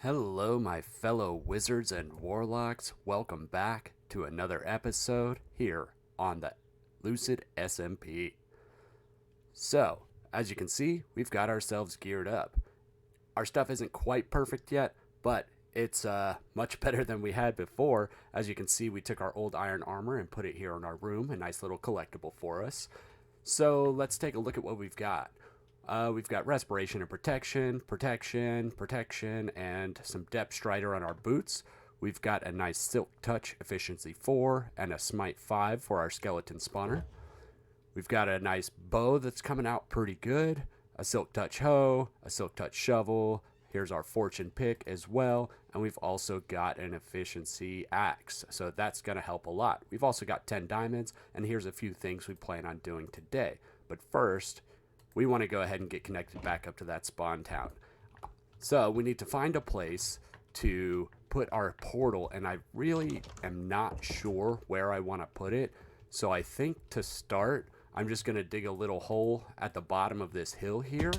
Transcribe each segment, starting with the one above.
Hello, my fellow wizards and warlocks. Welcome back to another episode here on the Lucid SMP. So, as you can see, we've got ourselves geared up. Our stuff isn't quite perfect yet, but it's much better than we had before. As you can see, we took our old iron armor and put it here in our room, a nice little collectible for us. So, let's take a look at what we've got. We've got respiration and protection, and some depth strider on our boots. We've got a nice silk touch efficiency 4 and a smite 5 for our skeleton spawner. We've got a nice bow that's coming out pretty good, a silk touch hoe, a silk touch shovel. Here's our fortune pick as well, and we've also got an efficiency axe, so that's going to help a lot. We've also got 10 diamonds, and here's a few things we plan on doing today. But first, we want to go ahead and get connected back up to that spawn town. So we need to find a place to put our portal, and I really am not sure where I want to put it. So I think to start, I'm just going to dig a little hole at the bottom of this hill here,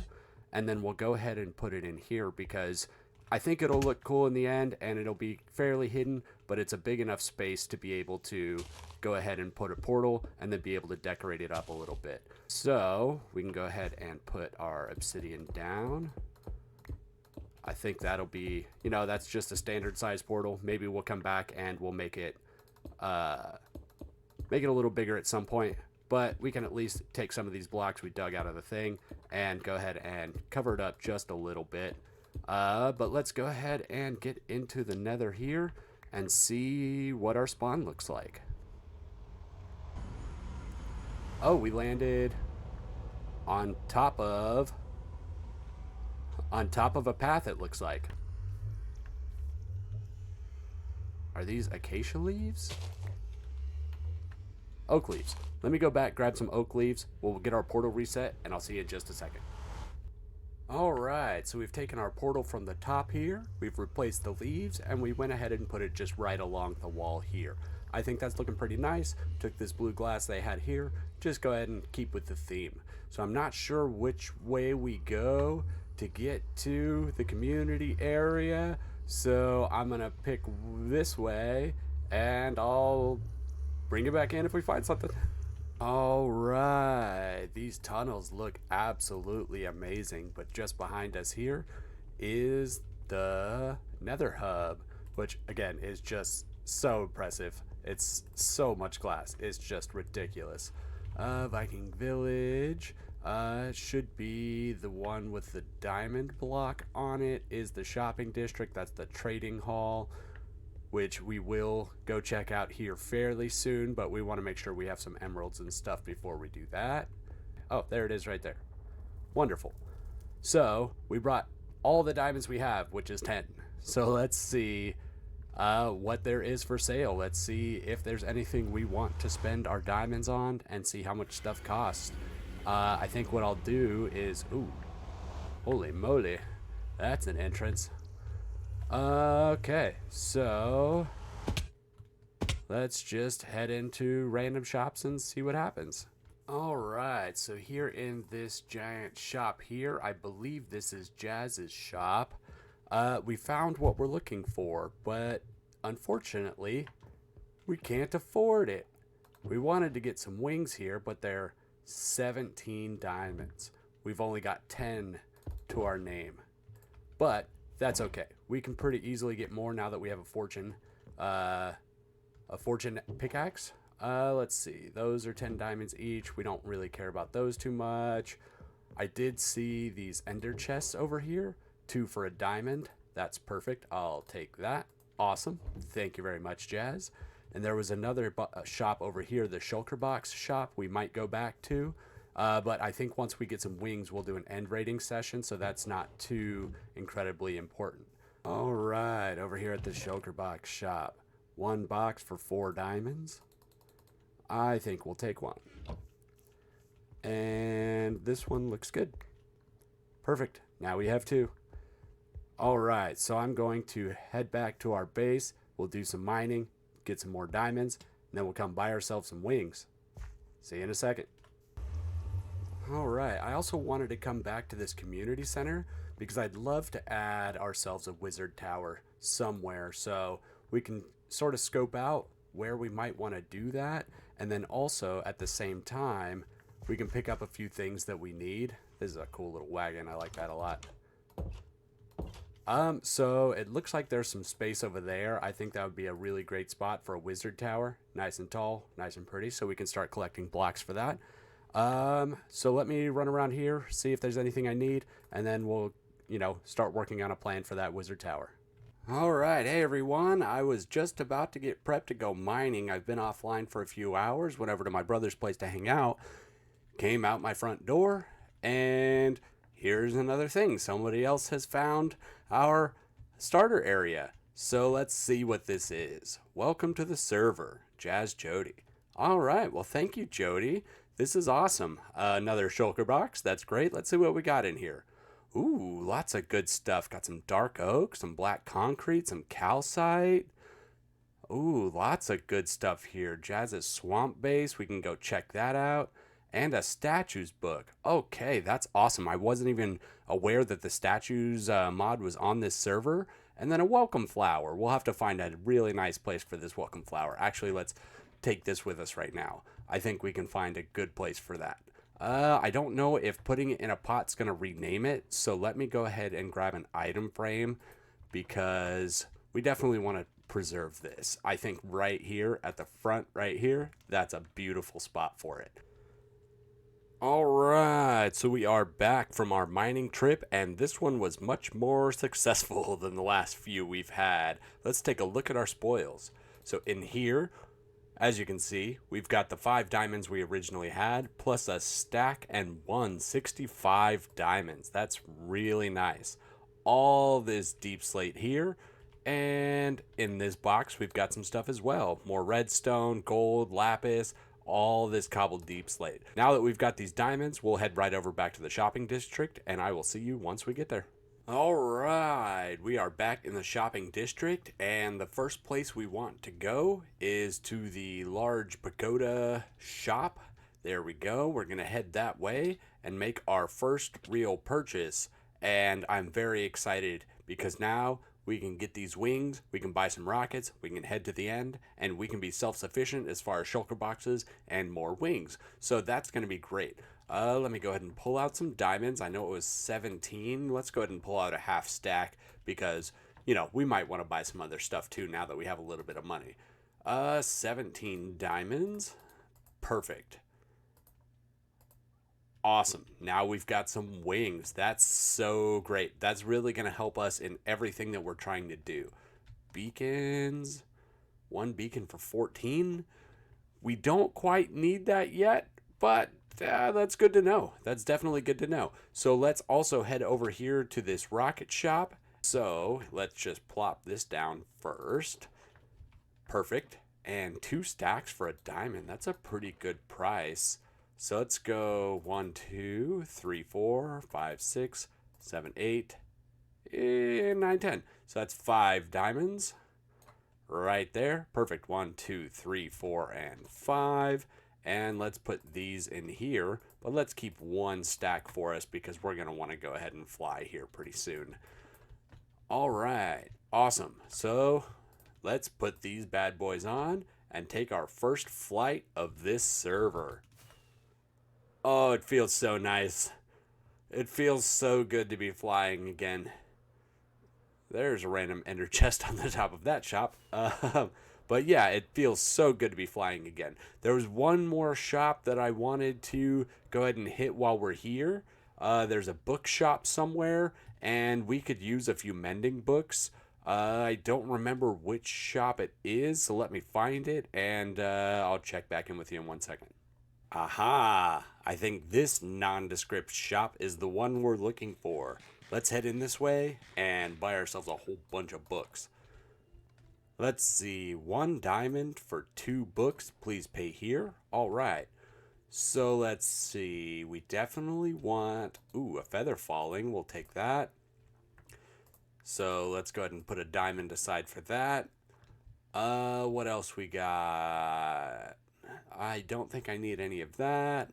and then we'll go ahead and put it in here because I think it'll look cool in the end, and it'll be fairly hidden, but it's a big enough space to be able to go ahead and put a portal and then be able to decorate it up a little bit. So we can go ahead and put our obsidian down. I think that'll be, that's just a standard size portal. Maybe we'll come back and we'll make it a little bigger at some point, but we can at least take some of these blocks we dug out of the thing and go ahead and cover it up just a little bit. But let's go ahead and get into the nether here and see what our spawn looks like. Oh, we landed on top of a path, it looks like. Are these acacia leaves? Oak leaves. Let me go back, grab some oak leaves. We'll get our portal reset, and I'll see you in just a second. Alright, so we've taken our portal from the top here, we've replaced the leaves, and we went ahead and put it just right along the wall here. I think that's looking pretty nice. Took this blue glass they had here, just go ahead and keep with the theme. So I'm not sure which way we go to get to the community area, so I'm gonna pick this way, and I'll bring it back in if we find something. Alright, these tunnels look absolutely amazing, but just behind us here is the Nether Hub, which again is just so impressive. It's so much glass, it's just ridiculous. Viking Village should be the one with the diamond block on it, is the shopping district, that's the trading hall, which we will go check out here fairly soon, but we want to make sure we have some emeralds and stuff before we do that. Oh, there it is right there. Wonderful. So we brought all the diamonds we have, which is 10. So let's see what there is for sale. Let's see if there's anything we want to spend our diamonds on and see how much stuff costs. I think what I'll do is, ooh, holy moly, that's an entrance. Okay, so let's just head into random shops and see what happens. Alright, so here in this giant shop here, I believe this is Jazz's shop. We found what we're looking for, but unfortunately, we can't afford it. We wanted to get some wings here, but they're 17 diamonds. We've only got 10 to our name, but that's okay. We can pretty easily get more now that we have a fortune pickaxe. Let's see. Those are 10 diamonds each. We don't really care about those too much. I did see these ender chests over here. 2 for a diamond. That's perfect. I'll take that. Awesome. Thank you very much, Jazz. And there was another shop over here, the shulker box shop we might go back to. But I think once we get some wings, we'll do an end rating session, so that's not too incredibly important. Alright, over here at the shulker box shop. 1 box for 4 diamonds. I think we'll take one. And this one looks good. Perfect. Now we have 2. Alright, so I'm going to head back to our base. We'll do some mining, get some more diamonds, and then we'll come buy ourselves some wings. See you in a second. All right. I also wanted to come back to this community center because I'd love to add ourselves a wizard tower somewhere so we can sort of scope out where we might want to do that. And then also at the same time, we can pick up a few things that we need. This is a cool little wagon. I like that a lot. So it looks like there's some space over there. I think that would be a really great spot for a wizard tower. Nice and tall, nice and pretty. So we can start collecting blocks for that. So let me run around here, see if there's anything I need, and then we'll, start working on a plan for that wizard tower. All right, hey everyone. I was just about to get prepped to go mining. I've been offline for a few hours, went over to my brother's place to hang out, came out my front door, and here's another thing. Somebody else has found our starter area. So let's see what this is. Welcome to the server, Jazz Jody. All right, well, thank you, Jody. This is awesome. Another shulker box. That's great. Let's see what we got in here. Ooh, lots of good stuff. Got some dark oak, some black concrete, some calcite. Ooh, lots of good stuff here. Jazz's swamp base. We can go check that out. And a statues book. Okay, that's awesome. I wasn't even aware that the statues mod was on this server. And then a welcome flower. We'll have to find a really nice place for this welcome flower. Actually, let's take this with us right now. I think we can find a good place for that. I don't know if putting it in a pot's going to rename it. So let me go ahead and grab an item frame because we definitely want to preserve this. I think right here at the front right here, that's a beautiful spot for it. All right, so we are back from our mining trip, and this one was much more successful than the last few we've had. Let's take a look at our spoils. So in here, as you can see, we've got the 5 diamonds we originally had, plus a stack and 165 diamonds. That's really nice. All this deep slate here, and in this box, we've got some stuff as well. More redstone, gold, lapis, all this cobbled deep slate. Now that we've got these diamonds, we'll head right over back to the shopping district, and I will see you once we get there. All right, we are back in the shopping district, and the first place we want to go is to the large pagoda shop. There we go. We're going to head that way and make our first real purchase, and I'm very excited because now we can get these wings, we can buy some rockets, we can head to the end, and we can be self-sufficient as far as shulker boxes and more wings. So that's going to be great. Let me go ahead and pull out some diamonds. I know it was 17. Let's go ahead and pull out a half stack because, we might want to buy some other stuff too now that we have a little bit of money. 17 diamonds. Perfect. Awesome. Now we've got some wings. That's so great. That's really going to help us in everything that we're trying to do. Beacons. 1 beacon for 14. We don't quite need that yet, but that's good to know. That's definitely good to know. So let's also head over here to this rocket shop. So let's just plop this down first. Perfect. And 2 stacks for a diamond. That's a pretty good price. So let's go 1, 2, 3, 4, 5, 6, 7, 8, 9, 10. So that's 5 diamonds right there. Perfect. 1, 2, 3, 4, and 5. And let's put these in here. But let's keep 1 stack for us because we're going to want to go ahead and fly here pretty soon. All right. Awesome. So let's put these bad boys on and take our first flight of this server. Oh, it feels so nice. It feels so good to be flying again. There's a random ender chest on the top of that shop. But yeah, it feels so good to be flying again. There was one more shop that I wanted to go ahead and hit while we're here. There's a bookshop somewhere, and we could use a few mending books. I don't remember which shop it is, so let me find it, and I'll check back in with you in 1 second. Aha! I think this nondescript shop is the one we're looking for. Let's head in this way and buy ourselves a whole bunch of books. Let's see, 1 diamond for 2 books. Please pay here. All right. So let's see. We definitely want, a feather falling. We'll take that. So let's go ahead and put a diamond aside for that. What else we got? I don't think I need any of that.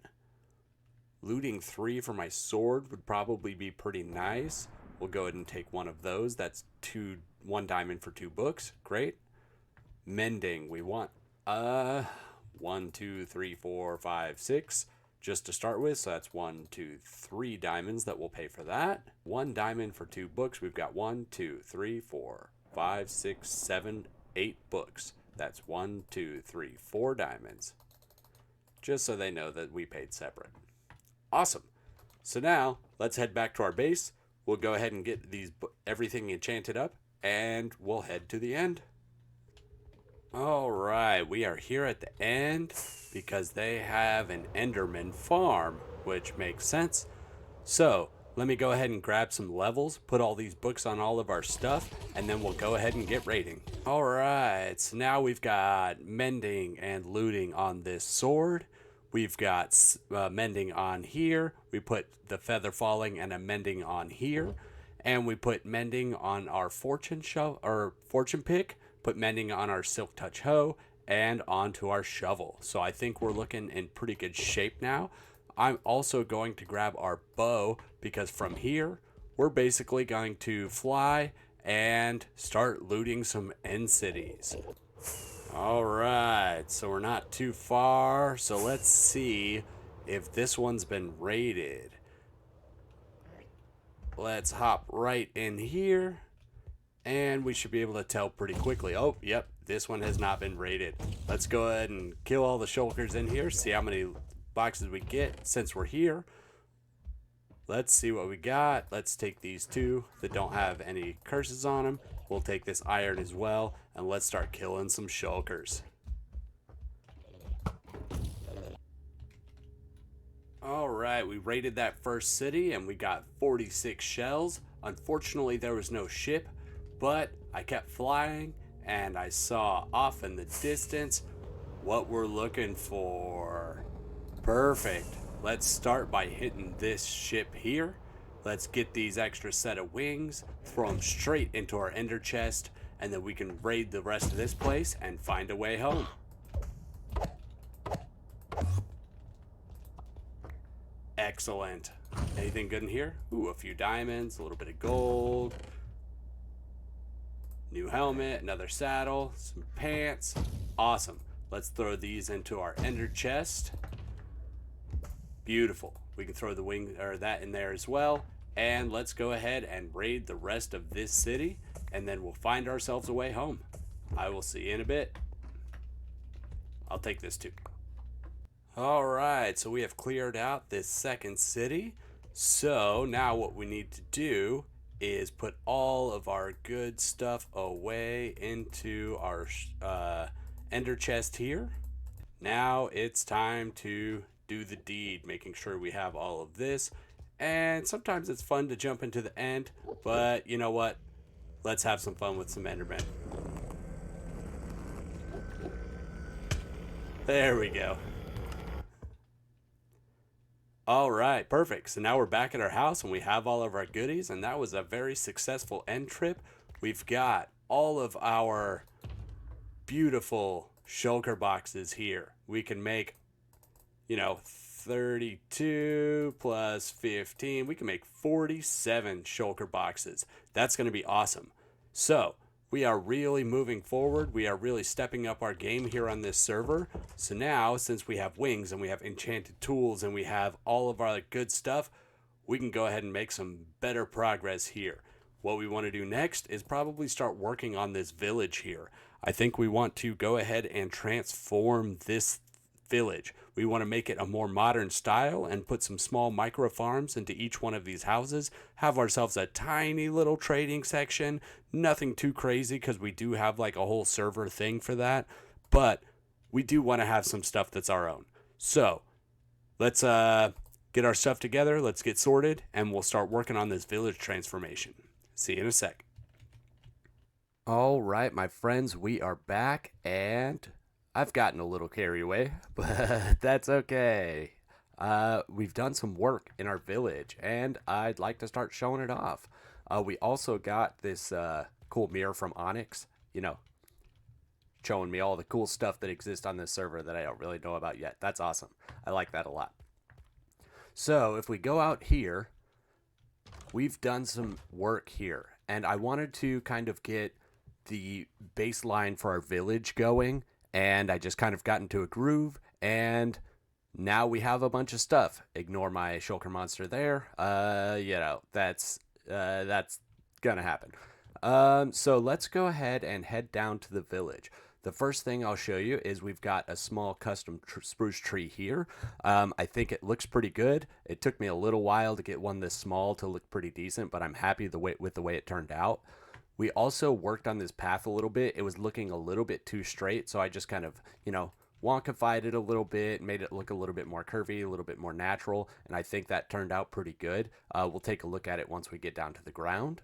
Looting 3 for my sword would probably be pretty nice. We'll go ahead and take one of those. That's 1 diamond for 2 books. Great. Mending, we want 1, 2, 3, 4, 5, 6 just to start with. So that's 1, 2, 3 diamonds that will pay for that. 1 diamond for 2 books. We've got 1, 2, 3, 4, 5, 6, 7, 8 books. That's 1, 2, 3, 4 diamonds. Just so they know that we paid separate. Awesome. So now let's head back to our base. We'll go ahead and get everything enchanted up, and we'll head to the end. All right, we are here at the end because they have an Enderman farm, which makes sense. So let me go ahead and grab some levels, put all these books on all of our stuff, and then we'll go ahead and get raiding. All right, so now we've got mending and looting on this sword. We've got mending on here. We put the feather falling and a mending on here. And we put mending on our fortune pick, put mending on our silk touch hoe, and onto our shovel. So I think we're looking in pretty good shape now. I'm also going to grab our bow because from here, we're basically going to fly and start looting some end cities. All right, so we're not too far. So let's see if this one's been raided. Let's hop right in here, and we should be able to tell pretty quickly. Oh, yep, this one has not been raided. Let's go ahead and kill all the shulkers in here, see how many boxes we get since we're here. Let's see what we got. Let's take these 2 that don't have any curses on them. We'll take this iron as well, and let's start killing some shulkers. All right, we raided that first city, and we got 46 shells. Unfortunately, there was no ship, but I kept flying, and I saw off in the distance what we're looking for. Perfect. Let's start by hitting this ship here. Let's get these extra set of wings, throw them straight into our ender chest, and then we can raid the rest of this place and find a way home. Excellent. Anything good in here? Ooh, a few diamonds, a little bit of gold. New helmet, another saddle, some pants. Awesome. Let's throw these into our ender chest. Beautiful. We can throw the wing or that in there as well. And let's go ahead and raid the rest of this city, and then we'll find ourselves a way home. I will see you in a bit. I'll take this too. All right, so we have cleared out this second city. So now what we need to do is put all of our good stuff away into our ender chest here. Now it's time to do the deed, making sure we have all of this. And sometimes it's fun to jump into the end, but you know what? Let's have some fun with some Endermen. There we go. All right, perfect. So now we're back at our house and we have all of our goodies, and that was a very successful end trip. We've got all of our beautiful shulker boxes here. We can make, 32 plus 15. We can make 47 shulker boxes. That's going to be awesome. So we are really moving forward. We are really stepping up our game here on this server. So now, since we have wings and we have enchanted tools and we have all of our good stuff, we can go ahead and make some better progress here. What we want to do next is probably start working on this village here. I think we want to go ahead and transform this village. We want to make it a more modern style and put some small micro farms into each one of these houses. Have ourselves a tiny little trading section. Nothing too crazy because we do have like a whole server thing for that. But we do want to have some stuff that's our own. So let's get our stuff together. Let's get sorted and we'll start working on this village transformation. See you in a sec. All right, my friends, we are back and I've gotten a little carried away, but that's okay. We've done some work in our village, and I'd like to start showing it off. We also got this cool mirror from Onyx, showing me all the cool stuff that exists on this server that I don't really know about yet. That's awesome. I like that a lot. So if we go out here, we've done some work here, and I wanted to kind of get the baseline for our village going, and I just kind of got into a groove, and now we have a bunch of stuff. Ignore my shulker monster there. That's gonna happen. So let's go ahead and head down to the village. The first thing I'll show you is we've got a small custom spruce tree here. I think it looks pretty good. It took me a little while to get one this small to look pretty decent, but I'm happy with the way it turned out. We also worked on this path a little bit. It was looking a little bit too straight, so I just kind of, wonkified it a little bit, made it look a little bit more curvy, a little bit more natural, and I think that turned out pretty good. We'll take a look at it once we get down to the ground.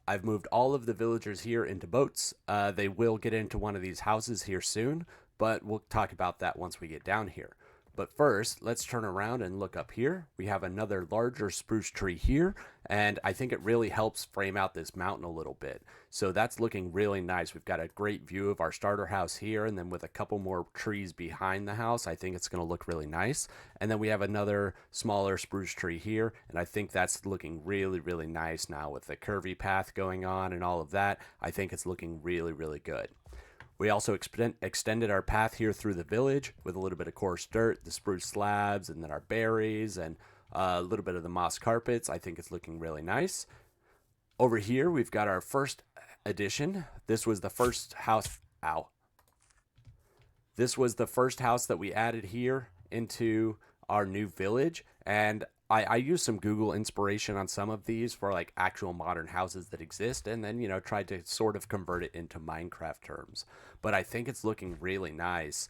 I've moved all of the villagers here into boats. They will get into one of these houses here soon, but we'll talk about that once we get down here. But first, let's turn around and look up here. We have another larger spruce tree here, and I think it really helps frame out this mountain a little bit. So that's looking really nice. We've got a great view of our starter house here, and then with a couple more trees behind the house, I think it's going to look really nice. And then we have another smaller spruce tree here, and I think that's looking really, really nice now with the curvy path going on and all of that. I think it's looking really, really good. We also extended our path here through the village with a little bit of coarse dirt, the spruce slabs, and then our berries, and a little bit of the moss carpets. I think it's looking really nice. Over here, we've got our first addition. This was the first house. Ow. This was the first house that we added here into our new village, and I used some Google inspiration on some of these for like actual modern houses that exist, and then tried to sort of convert it into Minecraft terms. But I think it's looking really nice.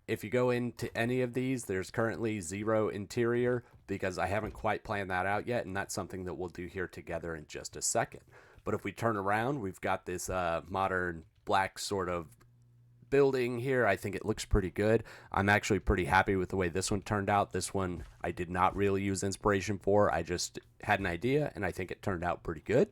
If you go into any of these, there's currently 0 interior because I haven't quite planned that out yet, and that's something that we'll do here together in just a second. But if we turn around, we've got this modern black sort of building here. I think it looks pretty good. I'm actually pretty happy with the way this one turned out. This one I did not really use inspiration for. I just had an idea, and I think it turned out pretty good.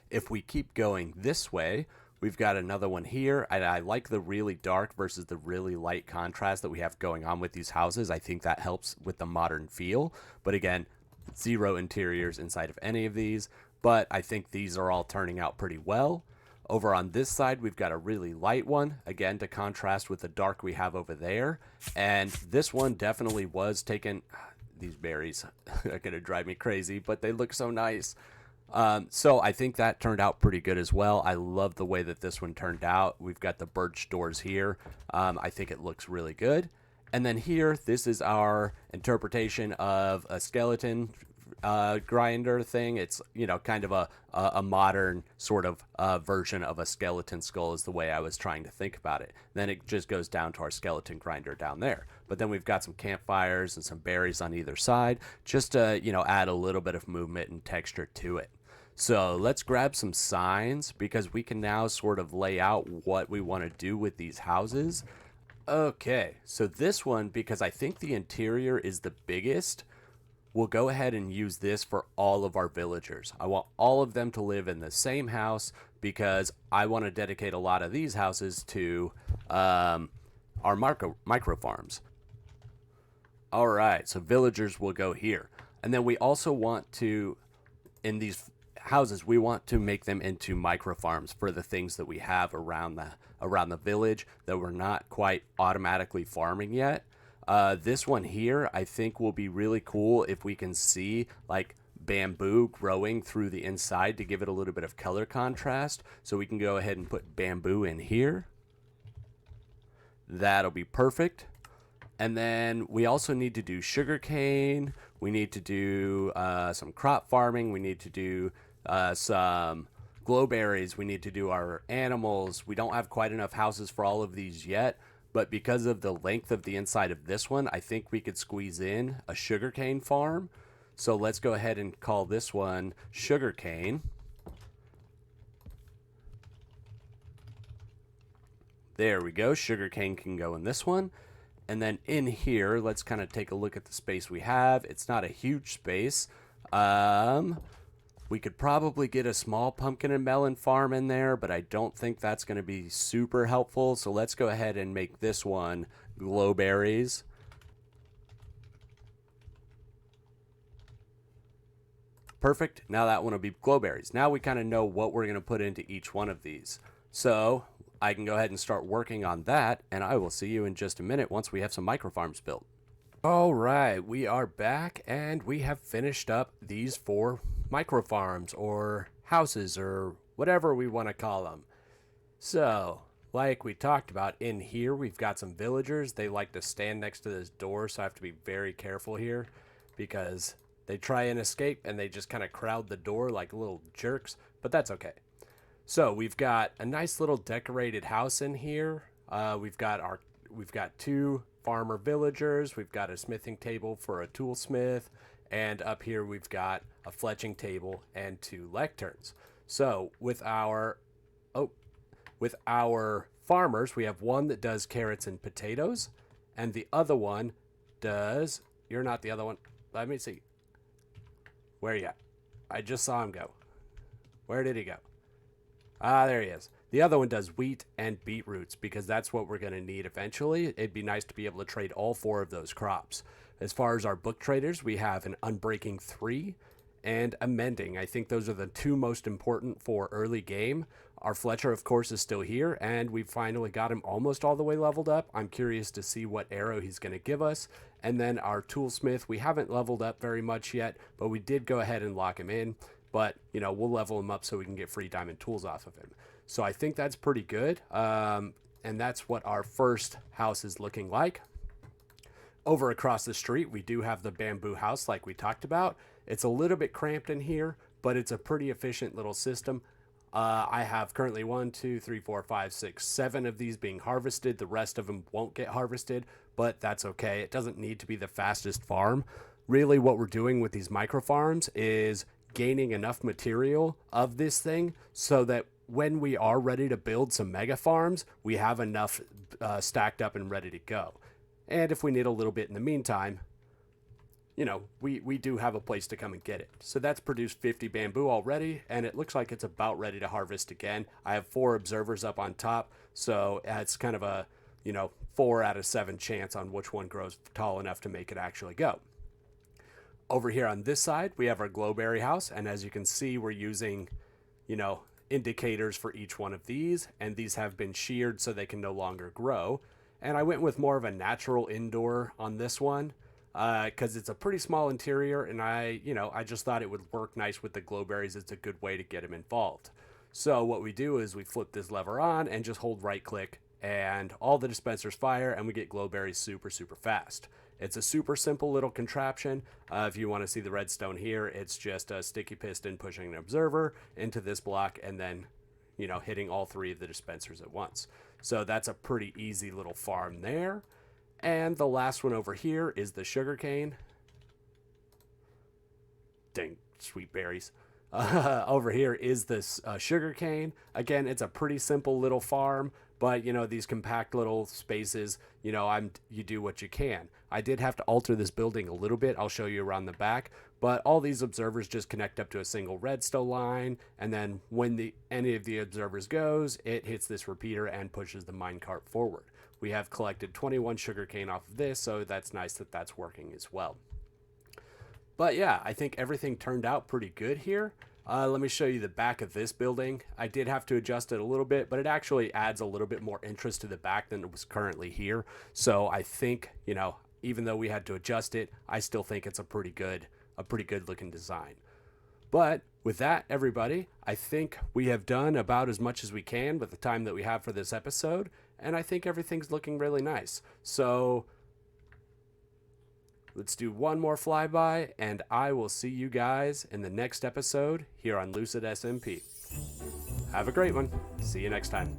If we keep going this way, we've got another one here, and I like the really dark versus the really light contrast that we have going on with these houses. I think that helps with the modern feel. But again, 0 interiors inside of any of these, but I think these are all turning out pretty well. Over on this side, we've got a really light one, again, to contrast with the dark we have over there. And this one definitely was taken. These berries are going to drive me crazy, but they look so nice. So I think that turned out pretty good as well. I love the way that this one turned out. We've got the birch doors here. I think it looks really good. And then here, this is our interpretation of a skeleton grinder thing. It's kind of a modern sort of version of a skeleton skull is the way I was trying to think about it. Then it just goes down to our skeleton grinder down there. But then we've got some campfires and some berries on either side, just to add a little bit of movement and texture to it. So let's grab some signs because we can now sort of lay out what we want to do with these houses. Okay, so this one, because I think the interior is the biggest, we'll go ahead and use this for all of our villagers. I want all of them to live in the same house because I want to dedicate a lot of these houses to our micro farms. All right, so villagers will go here. And then we also want to, in these houses, we want to make them into micro farms for the things that we have around the village that we're not quite automatically farming yet. This one here, I think will be really cool if we can see like bamboo growing through the inside to give it a little bit of color contrast. So we can go ahead and put bamboo in here. That'll be perfect. And then we also need to do sugarcane. We need to do some crop farming. We need to do some glowberries. We need to do our animals. We don't have quite enough houses for all of these yet. But because of the length of the inside of this one, I think we could squeeze in a sugarcane farm. So let's go ahead and call this one sugarcane. There we go. Sugarcane can go in this one. And then in here, let's kind of take a look at the space we have. It's not a huge space. We could probably get a small pumpkin and melon farm in there, but I don't think that's going to be super helpful. So let's go ahead and make this one glowberries. Perfect. Now that one will be glowberries. Now we kind of know what we're going to put into each one of these. So I can go ahead and start working on that, and I will see you in just a minute once we have some microfarms built. All right, we are back, and we have finished up these 4 microfarms, or houses, or whatever we want to call them. So, like we talked about, in here we've got some villagers. They like to stand next to this door, so I have to be very careful here, because they try and escape, and they just kind of crowd the door like little jerks, but that's okay. So we've got a nice little decorated house in here. We've got 2 farmer villagers. We've got a smithing table for a toolsmith, and up here we've got a fletching table and 2 lecterns. So with our farmers, we have one that does carrots and potatoes, and the other one does. You're not the other one. Let me see. Where are you at? I just saw him go. Where did he go? Ah, there he is. The other one does wheat and beetroots because that's what we're going to need eventually. It'd be nice to be able to trade all 4 of those crops. As far as our book traders, we have an Unbreaking 3 and a Mending. I think those are the 2 most important for early game. Our Fletcher, of course, is still here, and we finally got him almost all the way leveled up. I'm curious to see what arrow he's going to give us. And then our Toolsmith, we haven't leveled up very much yet, but we did go ahead and lock him in. But, you know, we'll level him up so we can get free diamond tools off of him. So I think that's pretty good. And that's what our first house is looking like. Over across the street, we do have the bamboo house like we talked about. It's a little bit cramped in here, but it's a pretty efficient little system. I have currently 1, 2, 3, 4, 5, 6, 7 of these being harvested. The rest of them won't get harvested, but that's okay. It doesn't need to be the fastest farm. Really what we're doing with these micro farms is gaining enough material of this thing so that when we are ready to build some mega farms, we have enough stacked up and ready to go. And if we need a little bit in the meantime, you know, we do have a place to come and get it. So that's produced 50 bamboo already, and it looks like it's about ready to harvest again. I have 4 observers up on top, so it's kind of a, 4 out of 7 chance on which one grows tall enough to make it actually go. Over here on this side, we have our glowberry house, and as you can see, we're using, indicators for each one of these, and these have been sheared so they can no longer grow. And I went with more of a natural indoor on this one, because it's a pretty small interior, and I just thought it would work nice with the glowberries. It's a good way to get them involved. So what we do is we flip this lever on and just hold right click, and all the dispensers fire, and we get glowberries super, super fast. It's a super simple little contraption. If you want to see the redstone here, it's just a sticky piston pushing an observer into this block and then, hitting all 3 of the dispensers at once. So that's a pretty easy little farm there. And the last one over here is the sugarcane. Dang, sweet berries. Over here is this sugarcane. Again, it's a pretty simple little farm, but these compact little spaces, you do what you can. I did have to alter this building a little bit. I'll show you around the back, but all these observers just connect up to a single redstone line, and then when any of the observers goes, it hits this repeater and pushes the minecart forward. We have collected 21 sugarcane off of this, so that's nice that that's working as well. But yeah, I think everything turned out pretty good here. Let me show you the back of this building. I did have to adjust it a little bit, but it actually adds a little bit more interest to the back than it was currently here. So I think, even though we had to adjust it, I still think it's a pretty good looking design. But with that, everybody, I think we have done about as much as we can with the time that we have for this episode, and I think everything's looking really nice. So let's do one more flyby, and I will see you guys in the next episode here on Lucid SMP. Have a great one. See you next time.